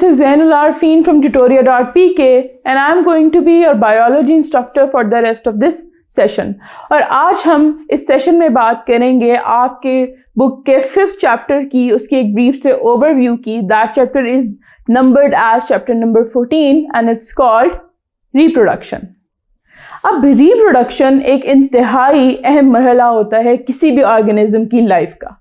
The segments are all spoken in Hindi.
this is Zainul Arfeen from tutoria.pk and I am going to be your biology instructor for the rest of this session. और आज हम इस सेशन में बात करेंगे आपके बुक के 5th चैप्टर की, उसकी एक ब्रीफ से ओवरव्यू की. That chapter is numbered as chapter number 14 and it's called reproduction. अब रिप्रोडक्शन एक इंतहाई अहम मरहला होता है किसी भी ऑर्गेनिज्म की लाइफ का.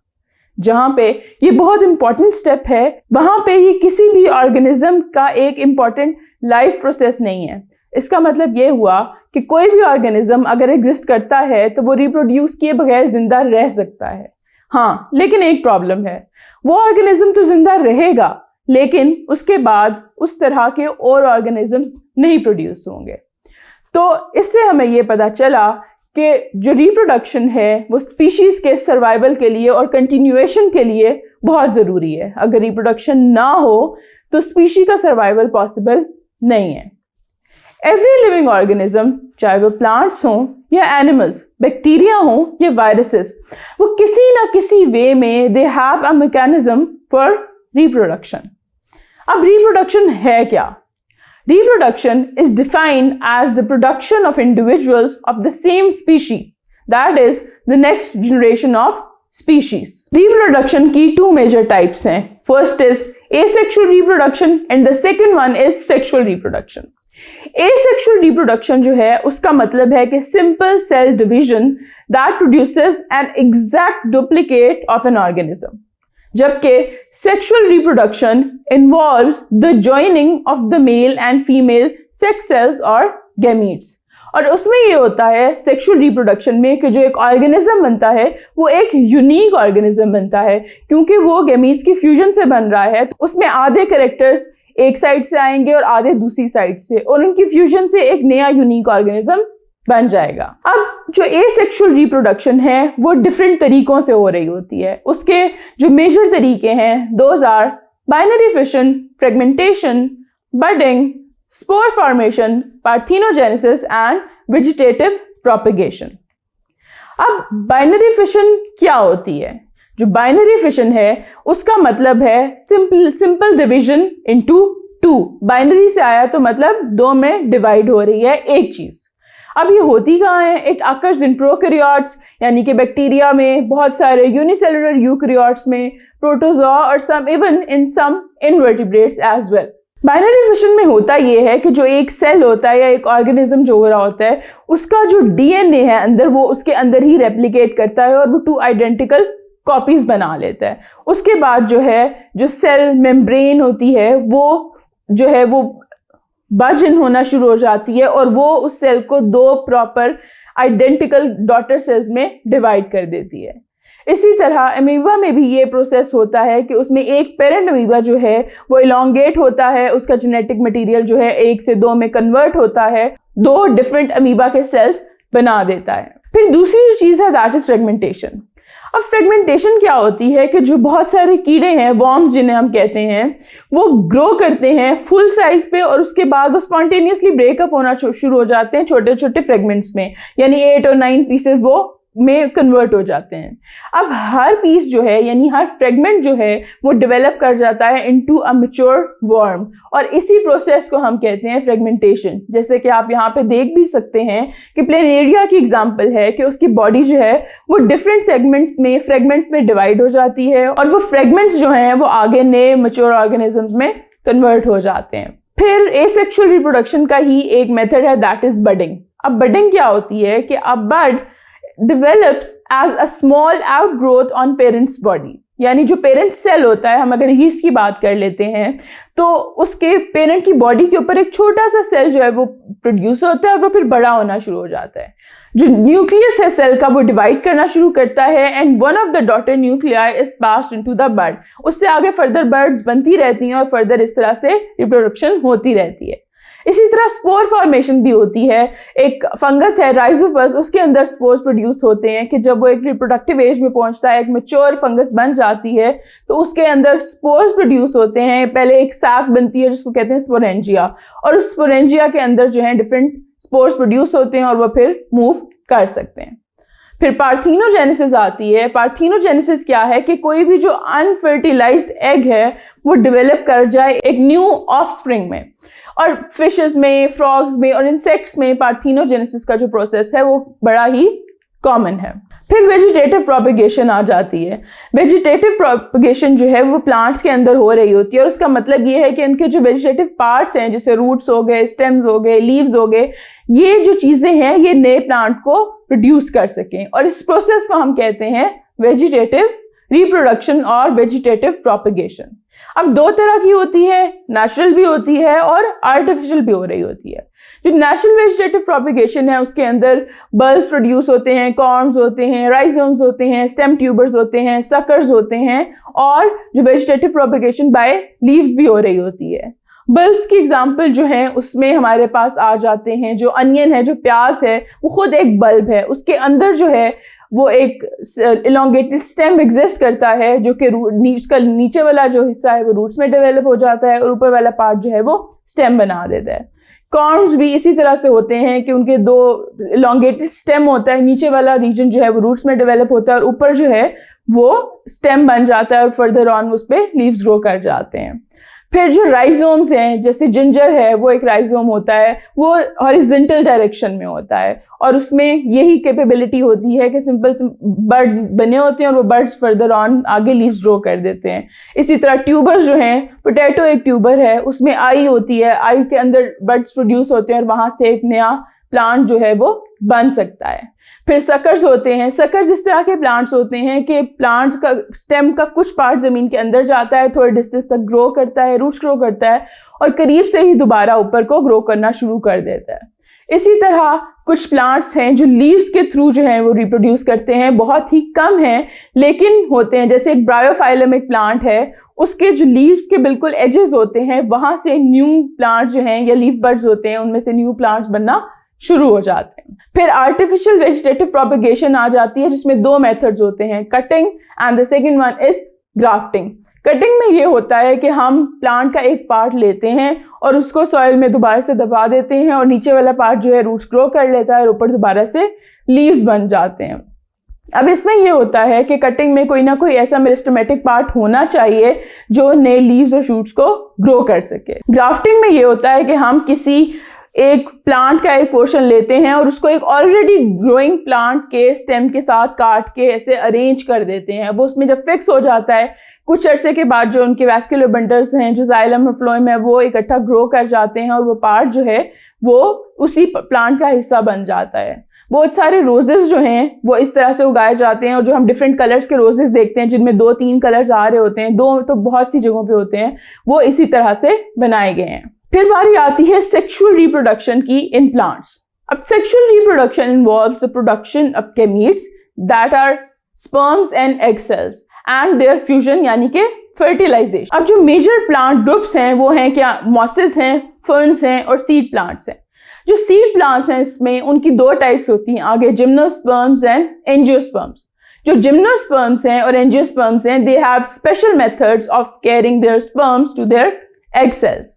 जहाँ पे ये बहुत इंपॉर्टेंट स्टेप है, वहाँ पे ये किसी भी ऑर्गेनिज्म का एक इम्पॉर्टेंट लाइफ प्रोसेस नहीं है. इसका मतलब ये हुआ कि कोई भी ऑर्गेनिज्म अगर एग्जिस्ट करता है तो वो रिप्रोड्यूस किए बगैर जिंदा रह सकता है. हाँ, लेकिन एक प्रॉब्लम है, वो ऑर्गेनिज्म तो जिंदा रहेगा लेकिन उसके बाद उस तरह के और ऑर्गेनिजम्स नहीं प्रोड्यूस होंगे. तो इससे हमें ये पता चला कि जो रिप्रोडक्शन है वो स्पीशीज के सर्वाइवल के लिए और कंटिन्यूएशन के लिए बहुत ज़रूरी है. अगर रिप्रोडक्शन ना हो तो स्पीशी का सर्वाइवल पॉसिबल नहीं है. एवरी लिविंग ऑर्गेनिज्म, चाहे वो प्लांट्स हों या एनिमल्स, बैक्टीरिया हों या वायरसेस, वो किसी ना किसी वे में they have a mechanism for reproduction. अब रिप्रोडक्शन है क्या? Reproduction is defined as the production of individuals of the same species, that is, the next generation of species. Reproduction की two major types हैं. First is asexual reproduction and the second one is sexual reproduction. Asexual reproduction जो है उसका मतलब है कि simple cell division that produces an exact duplicate of an organism. जबकि sexual reproduction involves the joining of the male and female sex cells और gametes. और उसमें ये होता है sexual reproduction में कि जो एक organism बनता है वो एक unique organism बनता है, क्योंकि वो gametes की fusion से बन रहा है. तो उसमें आधे characters एक साइड से आएंगे और आधे दूसरी साइड से, और उनकी फ्यूजन से एक नया unique organism बन जाएगा. अब जो एसेक्सुअल रिप्रोडक्शन है वो डिफरेंट तरीकों से हो रही होती है. उसके जो मेजर तरीके हैं those are binary fission, fragmentation, budding, spore formation, parthenogenesis and vegetative propagation. अब बाइनरी फिशन क्या होती है? जो बाइनरी फिशन है उसका मतलब है simple division into two. Binary से आया तो मतलब दो में डिवाइड हो रही है एक चीज. अब ये होती कहाँ है? इट अकर्स इन प्रोकैरियोट्स, यानी कि बैक्टीरिया में, बहुत सारे यूनिसेलुलर यूकैरियोट्स में, प्रोटोजोआ और some even in some invertebrates as well. Binary fission में होता ये है कि जो एक सेल होता है या एक ऑर्गेनिज्म जो हो रहा होता है उसका जो डीएनए है अंदर, वो उसके अंदर ही रेप्लिकेट करता है और वो 2 आइडेंटिकल कॉपीज बना लेता है. उसके बाद जो है जो सेल मेम्ब्रेन होती है वो जो है वो बजन होना शुरू हो जाती है और वो उस सेल को 2 प्रॉपर आइडेंटिकल डॉटर सेल्स में डिवाइड कर देती है. इसी तरह अमीबा में भी ये प्रोसेस होता है कि उसमें एक पेरेंट अमीबा जो है वो इलोंगेट होता है, उसका जेनेटिक मटेरियल जो है 1 से 2 में कन्वर्ट होता है, 2 डिफरेंट अमीबा के सेल्स बना देता है. फिर दूसरी जो चीज़ है दैट इज फ्रेगमेंटेशन. अब फ्रेगमेंटेशन क्या होती है कि जो बहुत सारे कीड़े हैं, वॉर्म्स जिन्हें हम कहते हैं, वो ग्रो करते हैं फुल साइज पे और उसके बाद वो स्पॉन्टेनियसली ब्रेकअप होना शुरू हो जाते हैं छोटे छोटे फ्रेगमेंट्स में, यानी 8 और 9 पीसेस वो में कन्वर्ट हो जाते हैं. अब हर पीस जो है यानी हर फ्रेगमेंट जो है वो डेवलप कर जाता है इनटू अ मैच्योर वर्म, और इसी प्रोसेस को हम कहते हैं फ्रेगमेंटेशन. जैसे कि आप यहाँ पे देख भी सकते हैं कि प्लेनेरिया की एग्जांपल है कि उसकी बॉडी जो है वो डिफरेंट सेगमेंट्स में, फ्रेगमेंट्स में डिवाइड हो जाती है और वो फ्रेगमेंट्स जो हैं वो आगे नए मैच्योर ऑर्गेनिजम्स में कन्वर्ट हो जाते हैं. फिर एसेक्सुअल रिप्रोडक्शन का ही एक मेथड है दैट इज बडिंग. अब बडिंग क्या होती है कि अब बड develops as a small outgrowth on parent's body. यानी जो पेरेंट सेल होता है, हम अगर yeast की बात कर लेते हैं तो उसके पेरेंट की बॉडी के ऊपर एक छोटा सा सेल जो है वो प्रोड्यूस होता है और वो फिर बड़ा होना शुरू हो जाता है. जो न्यूक्लियस है सेल का वो डिवाइड करना शुरू करता है and one of the daughter nuclei is passed into the bud. उससे आगे फर्दर बर्ड्स बनती रहती हैं और फर्दर इस तरह से रिप्रोडक्शन होती रहती है. इसी तरह स्पोर फॉर्मेशन भी होती है. एक फंगस है राइजोपस, उसके अंदर स्पोर्स प्रोड्यूस होते हैं कि जब वो एक रिप्रोडक्टिव एज में पहुंचता है, एक मैच्योर फंगस बन जाती है तो उसके अंदर स्पोर्स प्रोड्यूस होते हैं. पहले एक साक बनती है जिसको कहते हैं स्पोरेंजिया, और उस स्पोरेंजिया के अंदर जो है डिफरेंट स्पोर्स प्रोड्यूस होते हैं और वो फिर मूव कर सकते हैं. फिर पार्थेनोजेनेसिस आती है। पार्थेनोजेनेसिस क्या है कि कोई भी जो अनफर्टिलाइज्ड एग है वो डेवलप कर जाए एक न्यू ऑफस्प्रिंग में। और फिशेस में, फ्रॉग्स में और इंसेक्ट्स में पार्थेनोजेनेसिस का जो प्रोसेस है वो बड़ा ही कॉमन है। फिर वेजिटेटिव प्रोपेगेशन आ जाती है। वेजिटेटिव प्रोपेगेशन जो है वो प्लांट्स के अंदर हो रही होती है और उसका मतलब ये है कि उनके जो वेजिटेटिव पार्ट्स हैं, जैसे रूट्स हो गए, स्टेम्स हो गए, लीव्स हो गए, ये जो चीज़ें हैं ये नए प्लांट को प्रोड्यूस कर सकें और इस प्रोसेस को हम कहते हैं वेजिटेटिव रिप्रोडक्शन और वेजिटेटिव प्रोपेगेशन। अब दो तरह की होती है, नेचुरल भी होती है और आर्टिफिशियल भी हो रही होती है। जो नेचुरल वेजिटेटिव प्रोपेगेशन है उसके अंदर बल्ब्स प्रोड्यूस होते हैं, कॉर्म्स होते हैं, राइजोम्स होते हैं, स्टेम ट्यूबर्स होते हैं, सकर्स होते हैं और जो वेजिटेटिव प्रोपेगेशन बाय लीव्स भी हो रही होती है। बल्ब्स की एग्जांपल जो है उसमें हमारे पास आ जाते हैं जो अनियन है, जो प्याज है, वो खुद एक बल्ब है। उसके अंदर जो है वो एक इलोंगेटेड स्टेम एग्जिस्ट करता है जो कि उसका नीचे वाला जो हिस्सा है वो रूट्स में डेवलप हो जाता है और ऊपर वाला पार्ट जो है वो स्टेम बना देता है। कॉर्म्स भी इसी तरह से होते हैं कि उनके दो इलोंगेटेड स्टेम होता है, नीचे वाला रीजन जो है वो रूट्स में डेवलप होता है और ऊपर जो है वो स्टेम बन जाता है और फर्दर ऑन उस पर लीव्स ग्रो कर जाते हैं। फिर जो राइजोम्स हैं, जैसे जिंजर है वो एक राइजोम होता है, वो हॉरिजॉन्टल डायरेक्शन में होता है और उसमें यही कैपेबिलिटी होती है कि सिंपल बर्ड्स बने होते हैं और वो बर्ड्स फर्दर ऑन आगे लीव्स ग्रो कर देते हैं। इसी तरह ट्यूबर्स जो हैं, पोटैटो एक ट्यूबर है, उसमें आई होती है, आई के अंदर बर्ड्स प्रोड्यूस होते हैं और वहाँ से एक नया प्लांट जो है वो बन सकता है। फिर सकर्स होते हैं। सकर्स इस तरह के प्लांट्स होते हैं कि प्लांट्स का स्टेम का कुछ पार्ट जमीन के अंदर जाता है, थोड़े डिस्टेंस तक ग्रो करता है, रूट्स ग्रो करता है और करीब से ही दोबारा ऊपर को ग्रो करना शुरू कर देता है। इसी तरह कुछ प्लांट्स हैं जो लीव्स के थ्रू जो है वो रिप्रोड्यूस करते हैं, बहुत ही कम हैं लेकिन होते हैं। जैसे एक ब्रायोफाइलम एक प्लांट है, उसके जो लीव्स के बिल्कुल एजेस होते हैं वहां से न्यू प्लांट जो हैं या लीफ बड्स होते हैं उनमें से न्यू प्लांट्स बनना शुरू हो जाते हैं। फिर आर्टिफिशियल वेजिटेटिव प्रोपेगेशन आ जाती है जिसमें दो मेथड्स होते हैं, cutting and the second one is grafting. Cutting में ये होता है कि हम प्लांट का एक पार्ट लेते हैं और उसको सॉइल में दोबारा से दबा देते हैं और नीचे वाला पार्ट जो है रूट्स ग्रो कर लेता है और ऊपर दोबारा से लीव्स बन जाते हैं। अब इसमें ये होता है कि कटिंग में कोई ना कोई ऐसा मेरिस्टेमेटिक पार्ट होना चाहिए जो नए लीव्स और शूट्स को ग्रो कर सके। ग्राफ्टिंग में ये होता है कि हम किसी एक प्लांट का एक पोर्शन लेते हैं और उसको एक ऑलरेडी ग्रोइंग प्लांट के स्टेम के साथ काट के ऐसे अरेंज कर देते हैं। वो उसमें जब फिक्स हो जाता है कुछ अरसे के बाद जो उनके वैस्कुलर बंडल्स हैं, जो जाइलम और फ्लोएम है, वो इकट्ठा ग्रो कर जाते हैं और वो पार्ट जो है वो उसी प्लांट का हिस्सा बन जाता है। बहुत सारे रोजेस जो हैं वो इस तरह से उगाए जाते हैं और जो हम डिफरेंट कलर्स के रोजेस देखते हैं जिनमें 2-3 कलर्स आ रहे होते हैं, 2 तो बहुत सी जगहों पे होते हैं, वो इसी तरह से बनाए गए हैं। फिर बारी आती है सेक्सुअल रिप्रोडक्शन की इन प्लांट्स। अब sexual reproduction involves the production of gametes that are sperms and egg cells and their fusion यानी कि फर्टिलाइजेशन। अब जो मेजर प्लांट ग्रुप्स हैं वो हैं क्या, मॉसेस हैं, फर्न्स हैं और सीड प्लांट्स हैं। जो सीड प्लांट्स हैं इसमें उनकी 2 टाइप्स होती हैं आगे, जिम्नोस्पर्म्स एंड एंजियोस्पर्म्स। जो जिम्नोस्पर्म्स हैं और एंजियोस्पर्म्स हैं they have special methods of carrying their sperms to their egg cells.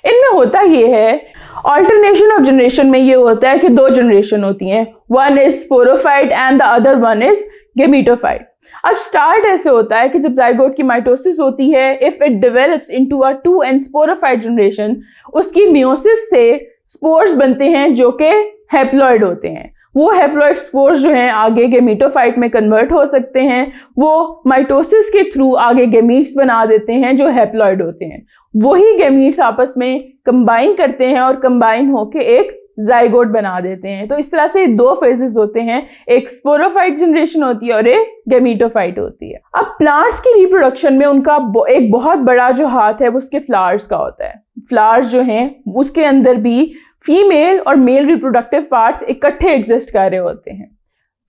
इनमें होता ये है, ऑल्टरनेशन ऑफ जनरेशन में ये होता है कि 2 जनरेशन होती हैं, one is sporophyte and the other one is gametophyte. अब स्टार्ट ऐसे होता है कि जब जाइगोट की माइटोसिस होती है, if it develops into a 2 and sporophyte generation, उसकी मियोसिस से स्पोर्स बनते हैं जो कि हैप्लॉइड होते हैं। वो हैप्लॉइड स्पोर्स जो हैं आगे गेमीटोफाइट में कन्वर्ट हो सकते हैं। वो माइटोसिस के थ्रू आगे गेमीट्स बना देते हैं जो हैप्लॉइड होते हैं। वही गेमीट्स आपस में कंबाइन करते हैं और कंबाइन होके एक जाइगोट बना देते हैं। तो इस तरह से 2 फेजेस होते हैं, एक स्पोरोफाइट जनरेशन होती है और एक गेमीटोफाइट होती है। अब प्लांट्स की रिप्रोडक्शन में उनका एक बहुत बड़ा जो हाथ है वो उसके फ्लावर्स का होता है। फ्लावर्स जो हैं उसके अंदर भी फीमेल और मेल रिप्रोडक्टिव पार्ट्स इकट्ठे एग्जिस्ट कर रहे होते हैं।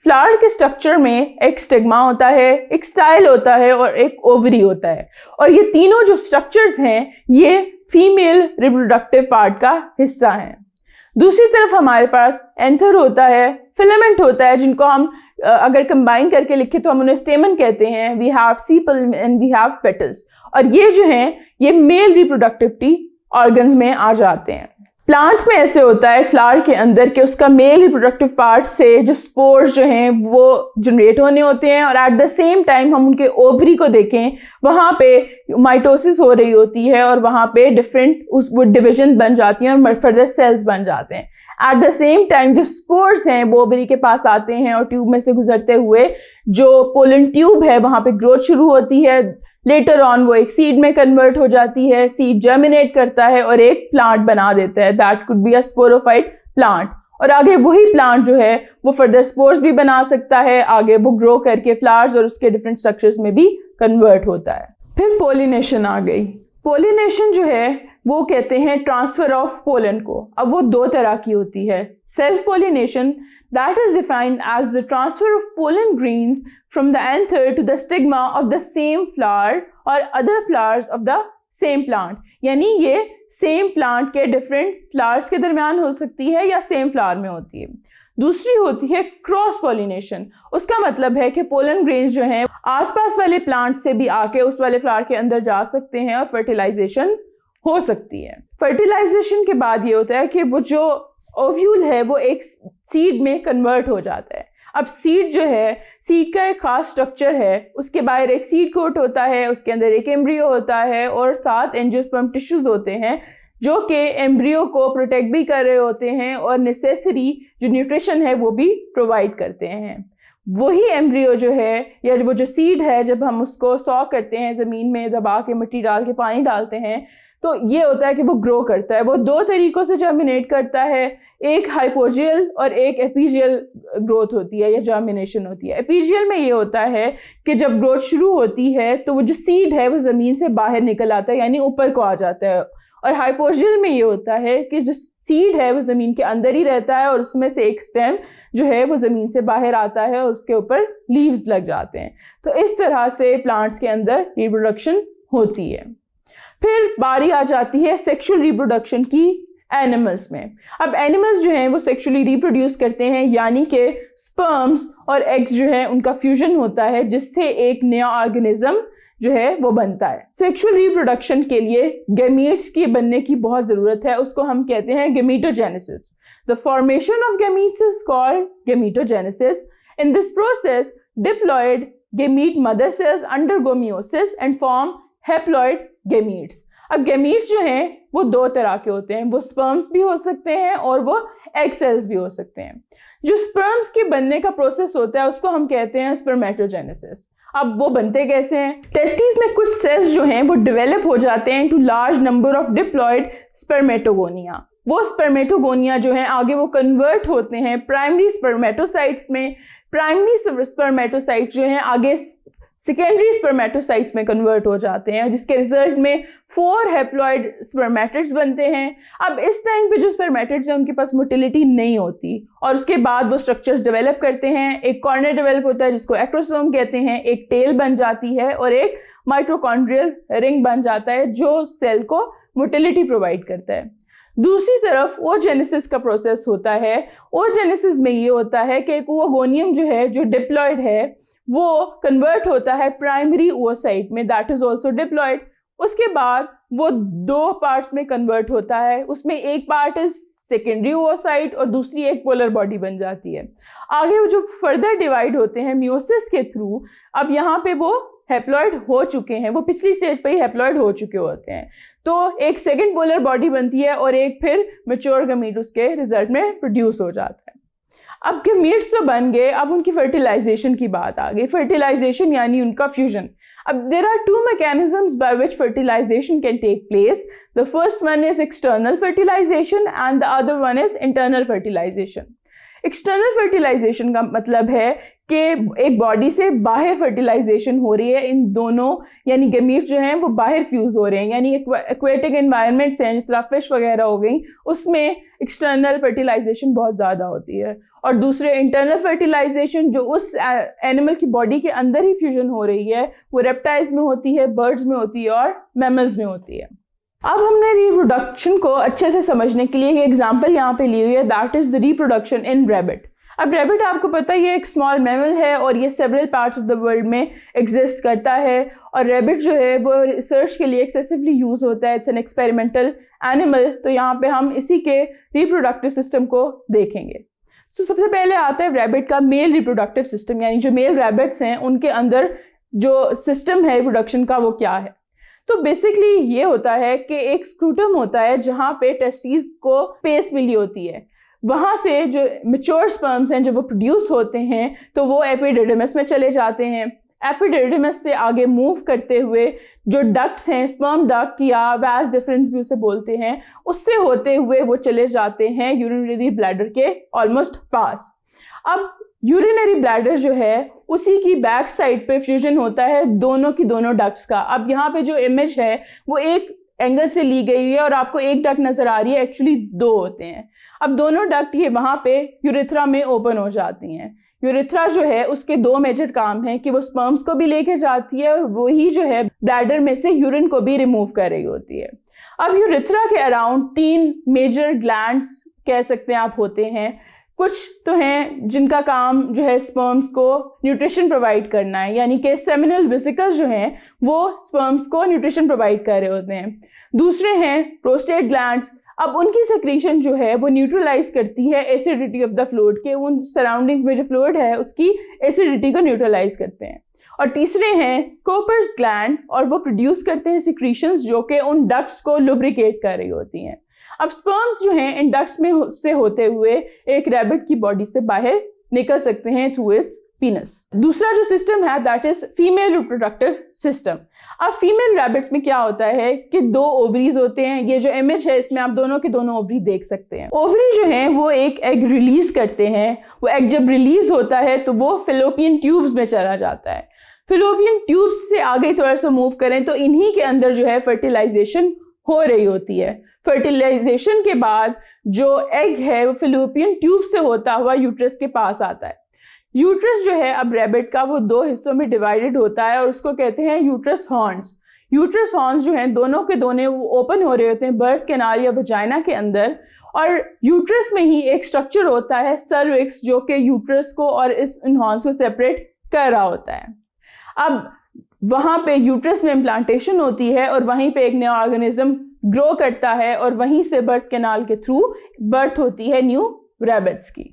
फ्लावर के स्ट्रक्चर में एक स्टिग्मा होता है, एक स्टाइल होता है और एक ओवरी होता है और ये तीनों जो स्ट्रक्चर्स हैं ये फीमेल रिप्रोडक्टिव पार्ट का हिस्सा हैं। दूसरी तरफ हमारे पास एंथर होता है, फिलामेंट होता है, जिनको हम अगर कंबाइन करके लिखे तो हम उन्हें स्टेमन कहते हैं। We have sepal and we have petals और ये जो हैं ये मेल रिप्रोडक्टिविटी ऑर्गन्स में आ जाते हैं। प्लांट्स में ऐसे होता है फ्लावर के अंदर कि उसका मेल रिप्रोडक्टिव पार्ट से जो स्पोर्स जो हैं वो जनरेट होने होते हैं, और एट द सेम टाइम हम उनके ओवरी को देखें, वहाँ पे माइटोसिस हो रही होती है और वहाँ पे डिफरेंट उस वो डिविजन बन जाती हैं और फर्दर सेल्स बन जाते हैं। एट द सेम टाइम जो स्पोर्स हैं वो ओवरी के पास आते हैं और ट्यूब में से गुजरते हुए जो पोलन ट्यूब है वहाँ पे ग्रोथ शुरू होती है। लेटर ऑन वो एक सीड में कन्वर्ट हो जाती है, सीड जर्मिनेट करता है और एक प्लांट बना देता है, that could be a sporophyte plant. और आगे वही प्लांट जो है वो फर्दर स्पोर्स भी बना सकता है, आगे वो ग्रो करके फ्लावर्स और उसके डिफरेंट स्ट्रक्चर्स में भी कन्वर्ट होता है। फिर पोलिनेशन आ गई। पोलिनेशन जो है वो कहते हैं ट्रांसफर ऑफ पोलन को। अब वो दो तरह की होती है। Self pollination, that is defined as the transfer of pollen grains from the anther to the stigma of the same flower or other flowers of the same plant। यानी ये सेम प्लांट के डिफरेंट फ्लावर्स के दरमियान हो सकती है या सेम फ्लावर में होती है। दूसरी होती है क्रॉस पॉलिनेशन। उसका मतलब है कि पोलन ग्रेन्स जो हैं आसपास वाले प्लांट से भी आके उस वाले फ्लावर के अंदर जा सकते हैं और फर्टिलाइजेशन हो सकती है। फर्टिलाइजेशन के बाद ये होता है कि वो जो ओव्यूल है वो एक सीड में कन्वर्ट हो जाता है। अब सीड जो है, सीड का एक खास स्ट्रक्चर है, उसके बाहर एक सीड कोट होता है, उसके अंदर एक एम्ब्रियो होता है और 7 एंजियोस्पर्म टिश्यूज होते हैं जो कि एम्ब्रियो को प्रोटेक्ट भी कर रहे होते हैं और नेसेसरी जो न्यूट्रिशन है वो भी प्रोवाइड करते हैं। वही एम्ब्रियो जो है या वो जो सीड है, जब हम उसको सॉ करते हैं, ज़मीन में दबा के मिट्टी डाल के पानी डालते हैं, तो ये होता है कि वो ग्रो करता है। वो दो तरीक़ों से जर्मिनेट करता है, एक हाइपोजियल और एक एपीजियल ग्रोथ होती है या जर्मिनेशन होती है। एपीजियल में ये होता है कि जब ग्रोथ शुरू होती है तो वो जो सीड है वो ज़मीन से बाहर निकल आता है, यानी ऊपर को आ जाता है। और हाइपोजियल में ये होता है कि जो सीड है वो ज़मीन के अंदर ही रहता है और उसमें से एक स्टेम जो है वो ज़मीन से बाहर आता है और उसके ऊपर लीव्स लग जाते हैं। तो इस तरह से प्लांट्स के अंदर रिप्रोडक्शन होती है। फिर बारी आ जाती है सेक्सुअल रिप्रोडक्शन की एनिमल्स में। अब एनिमल्स जो हैं वो सेक्सुअली रिप्रोड्यूस करते हैं, यानी कि स्पर्म्स और एग्स जो है उनका फ्यूजन होता है जिससे एक नया ऑर्गेनिज्म जो है वो बनता है। सेक्सुअल रिप्रोडक्शन के लिए गैमीट्स की बनने की बहुत ज़रूरत है, उसको हम कहते हैं gametogenesis. The formation of gametes is called gametogenesis. In this process diploid gamete mother cells undergo meiosis and form haploid gametes. अब गैमीट्स जो हैं वो दो तरह के होते हैं, वो स्पर्म्स भी हो सकते हैं और वो एग सेल्स भी हो सकते हैं। जो स्पर्म्स के बनने का प्रोसेस होता है उसको हम कहते हैं स्पर्मेटोजेनेसिस। अब वो बनते कैसे हैं? टेस्टिस में कुछ सेल्स जो हैं वो डेवलप हो जाते हैं to large number of diploid spermatogonia. वो स्पर्मेटोगोनिया जो हैं आगे वो कन्वर्ट होते हैं प्राइमरी स्पर्मेटोसाइट्स में। प्राइमरी स्पर्मेटोसाइट्स जो हैं आगे सेकेंडरी स्पर्मेटोसाइट्स में कन्वर्ट हो जाते हैं, जिसके रिजल्ट में 4 हैप्लॉइड स्पर्मेटिड्स बनते हैं। अब इस टाइम पे जो स्पर्मेटिड्स हैं उनके पास मोटिलिटी नहीं होती और उसके बाद वो स्ट्रक्चर्स डेवलप करते हैं। एक कॉर्नर डेवलप होता है जिसको एक्रोसोम कहते हैं, एक टेल बन जाती है और एक माइटोकॉन्ड्रियल रिंग बन जाता है जो सेल को मोटिलिटी प्रोवाइड करता है। दूसरी तरफ ओजेनेसिस का प्रोसेस होता है। ओजेनेसिस में ये होता है कि एक ओवोगोनियम जो है, जो डिप्लॉयड है, वो कन्वर्ट होता है प्राइमरी ओसाइट में, दैट इज ऑल्सो डिप्लॉयड। उसके बाद वो 2 पार्ट्स में कन्वर्ट होता है, उसमें एक पार्ट इज सेकेंडरी ओसाइट और दूसरी एक पोलर बॉडी बन जाती है। आगे वो जो फर्दर डिवाइड होते हैं मियोसिस के थ्रू, अब यहाँ पे वो हैप्लॉइड हो चुके हैं, वो पिछली स्टेज पे ही हैप्लॉइड हो चुके होते हैं, तो एक सेकेंड पोलर बॉडी बनती है और एक फिर मैच्योर गमीट उसके रिजल्ट में प्रोड्यूस हो जाता है। अब गमीट्स तो बन गए, अब उनकी फर्टिलाइजेशन की बात आ गई। फर्टिलाइजेशन यानी उनका फ्यूजन। अब there are 2 mechanisms by which fertilization can take place. The first one is external fertilization and the other one is internal fertilization. External fertilization का मतलब है कि एक बॉडी से बाहर फर्टिलाइजेशन हो रही है। इन दोनों यानी गमीट्स जो हैं वो बाहर फ्यूज़ हो रहे हैं, यानी एक्वेटिक एनवायरनमेंट्स हैं जिस तरह फिश वगैरह हो गई, उसमें एक्सटर्नल फर्टिलाइजेशन बहुत ज़्यादा होती है। और दूसरे इंटरनल फर्टिलाइजेशन जो उस एनिमल की बॉडी के अंदर ही फ्यूजन हो रही है, वो रेप्टाइल्स में होती है, बर्ड्स में होती है और मैमल्स में होती है। अब हमने रिप्रोडक्शन को अच्छे से समझने के लिए एक एग्जांपल यहाँ पे ली हुई है, that is the reproduction in rabbit. अब रैबिट आपको पता है ये एक स्मॉल मैमल है और ये several parts of the world में एग्जिस्ट करता है और रैबिट जो है वो रिसर्च के लिए एक्सेसिवली यूज़ होता है। It's an experimental animal. तो यहाँ पे हम इसी के रिप्रोडक्टिव सिस्टम को देखेंगे। तो सबसे पहले आता है रैबिट का मेल रिप्रोडक्टिव सिस्टम, यानी जो मेल रैबिट्स हैं उनके अंदर जो सिस्टम है रिप्रोडक्शन का वो क्या है। तो बेसिकली ये होता है कि एक स्क्रूटम होता है जहाँ पे टेस्टिस को स्पेस मिली होती है, वहाँ से जो मैच्योर स्पर्म्स हैं जब वो प्रोड्यूस होते हैं तो वो एपिडिडमस में चले जाते हैं। एपिडिडमस से आगे मूव करते हुए जो डक्ट्स हैं, स्पर्म डक्ट या वैस डिफरेंस भी उसे बोलते हैं, उससे होते हुए वो चले जाते हैं यूरिनरी ब्लैडर के ऑलमोस्ट पास। अब यूरिनरी ब्लैडर जो है उसी की बैक साइड पे फ्यूजन होता है दोनों की दोनों डक्ट्स का। अब यहाँ पे जो इमेज है वो एक एंगल से ली गई है और आपको एक डक्ट नजर आ रही है, एक्चुअली दो होते हैं। अब दोनों डक्ट ये वहाँ पे यूरेथ्रा में ओपन हो जाती हैं। यूरेथ्रा जो है उसके दो मेजर काम हैं कि वो स्पर्म्स को भी लेके जाती है और वही जो है ब्लैडर में से यूरिन को भी रिमूव कर रही होती है। अब यूरेथ्रा के अराउंड 3 मेजर ग्लैंड कह सकते हैं आप होते हैं। कुछ तो हैं जिनका काम जो है स्पर्म्स को न्यूट्रिशन प्रोवाइड करना है, यानी कि सेमिनल वेसिकल्स जो हैं वो स्पर्म्स को न्यूट्रिशन प्रोवाइड कर रहे होते हैं। दूसरे हैं प्रोस्टेट ग्लैंड्स। अब उनकी सेक्रीशन जो है वो न्यूट्रलाइज करती है एसिडिटी ऑफ द फ्लूइड के, उन सराउंडिंग्स में जो फ्लूइड है उसकी एसिडिटी को न्यूट्रलाइज करते हैं। और तीसरे हैं कोपर्स ग्लैंड और वो प्रोड्यूस करते हैं सिक्रीशंस जो कि उन डक्ट्स को लुब्रिकेट कर रही होती हैं। अब स्पर्म्स जो हैं इन डक्ट्स में से होते हुए एक रैबिट की बॉडी से बाहर निकल सकते हैं थ्रू इट्स पीनस। दूसरा जो सिस्टम है that is female reproductive system. अब फीमेल रैबिट्स में क्या होता है कि 2 ओवरीज होते हैं। ये जो इमेज है इसमें आप दोनों के दोनों ओवरी देख सकते हैं। ओवरी जो है वो एक एग रिलीज करते हैं। वो एग जब रिलीज होता है तो वो फेलोपियन ट्यूब्स में चला जाता है। फेलोपियन ट्यूब्स से आगे थोड़ा सा मूव करें तो इन्हीं के अंदर जो है फर्टिलाइजेशन हो रही होती है। फर्टिलाइजेशन के बाद जो एग है वो फेलोपियन ट्यूब से होता हुआ यूट्रस के पास आता है। यूट्रस जो है अब रैबिट का वो 2 हिस्सों में डिवाइडेड होता है और उसको कहते हैं यूट्रस हॉर्न्स। यूट्रस हॉर्न्स जो हैं दोनों के दोनों वो ओपन हो रहे होते हैं बर्थ कैनाल या वजाइना के अंदर, और यूट्रस में ही एक स्ट्रक्चर होता है सर्विक्स जो कि यूट्रस को और इस इन हॉर्न्स को सेपरेट कर रहा होता है। अब वहाँ पे यूट्रस में इम्प्लांटेशन होती है और वहीं पे एक नया ऑर्गेनिज्म ग्रो करता है और वहीं से बर्थ कैनाल के थ्रू बर्थ होती है न्यू रैबिट्स की।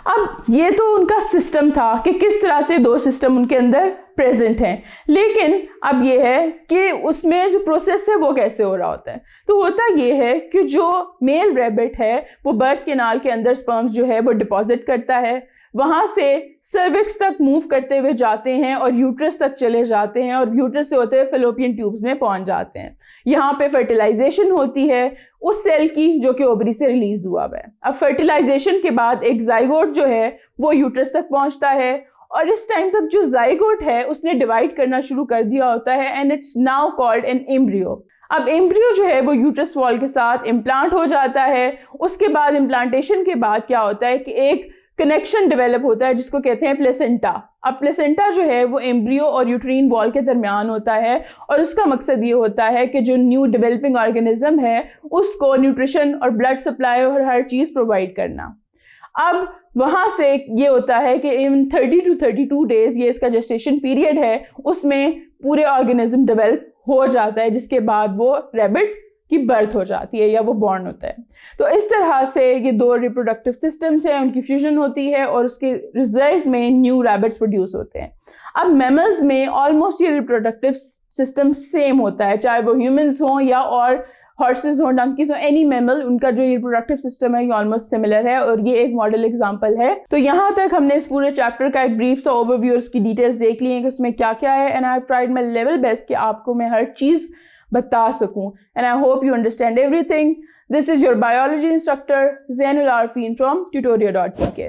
अब ये तो उनका सिस्टम था कि किस तरह से 2 सिस्टम उनके अंदर प्रेजेंट हैं, लेकिन अब ये है कि उसमें जो प्रोसेस है वो कैसे हो रहा होता है। तो होता ये है कि जो मेल रैबिट है वो बर्थ कैनाल के अंदर स्पर्म्स जो है वो डिपॉजिट करता है, वहाँ से सर्विक्स तक मूव करते हुए जाते हैं और यूट्रस तक चले जाते हैं और यूट्रस से होते हुए फेलोपियन ट्यूब्स में पहुंच जाते हैं। यहाँ पे फर्टिलाइजेशन होती है उस सेल की जो कि ओवरी से रिलीज हुआ है। अब फर्टिलाइजेशन के बाद एक जाइगोट जो है वो यूट्रस तक पहुंचता है और इस टाइम तक जो जाइगोट है उसने डिवाइड करना शुरू कर दिया होता है and it's now called an embryo. अब एम्ब्रियो जो है वो यूट्रस वॉल के साथ इम्प्लांट हो जाता है। उसके बाद इम्प्लांटेशन के बाद क्या होता है कि एक कनेक्शन डेवलप होता है जिसको कहते हैं प्लेसेंटा। अब प्लेसेंटा जो है वो एम्ब्रियो और यूट्रीन वॉल के दरमियान होता है और उसका मकसद ये होता है कि जो न्यू डेवलपिंग ऑर्गेनिज्म है उसको न्यूट्रिशन और ब्लड सप्लाई और हर चीज़ प्रोवाइड करना। अब वहाँ से ये होता है कि इन 30 to 32 डेज ये इसका जेस्टेशन पीरियड है, उसमें पूरे ऑर्गेनिज्म डेवलप हो जाता है जिसके बाद वो रैबिट की बर्थ हो जाती है या वो बॉर्न होता है। तो इस तरह से ये 2 रिप्रोडक्टिव सिस्टम्स हैं, उनकी फ्यूजन होती है और उसके रिजल्ट में न्यू रैबिट्स प्रोड्यूस होते हैं। अब मैमल्स में ऑलमोस्ट ये रिप्रोडक्टिव सिस्टम सेम होता है, चाहे वो ह्यूमंस हों या और हॉर्सेस हों, डंकीज हों, एनी मैमल, उनका जो रिप्रोडक्टिव सिस्टम है ये ऑलमोस्ट सिमिलर है और ये एक मॉडल एग्जांपल है। तो यहाँ तक हमने इस पूरे चैप्टर का एक ब्रीफ सा ओवरव्यू और उसकी डिटेल्स देख ली है कि उसमें क्या क्या है, and I have tried my level best कि आपको मैं हर चीज़ बता सकूं, and I hope you understand everything. This is your biology instructor Zainul Arfin from tutoria.pk.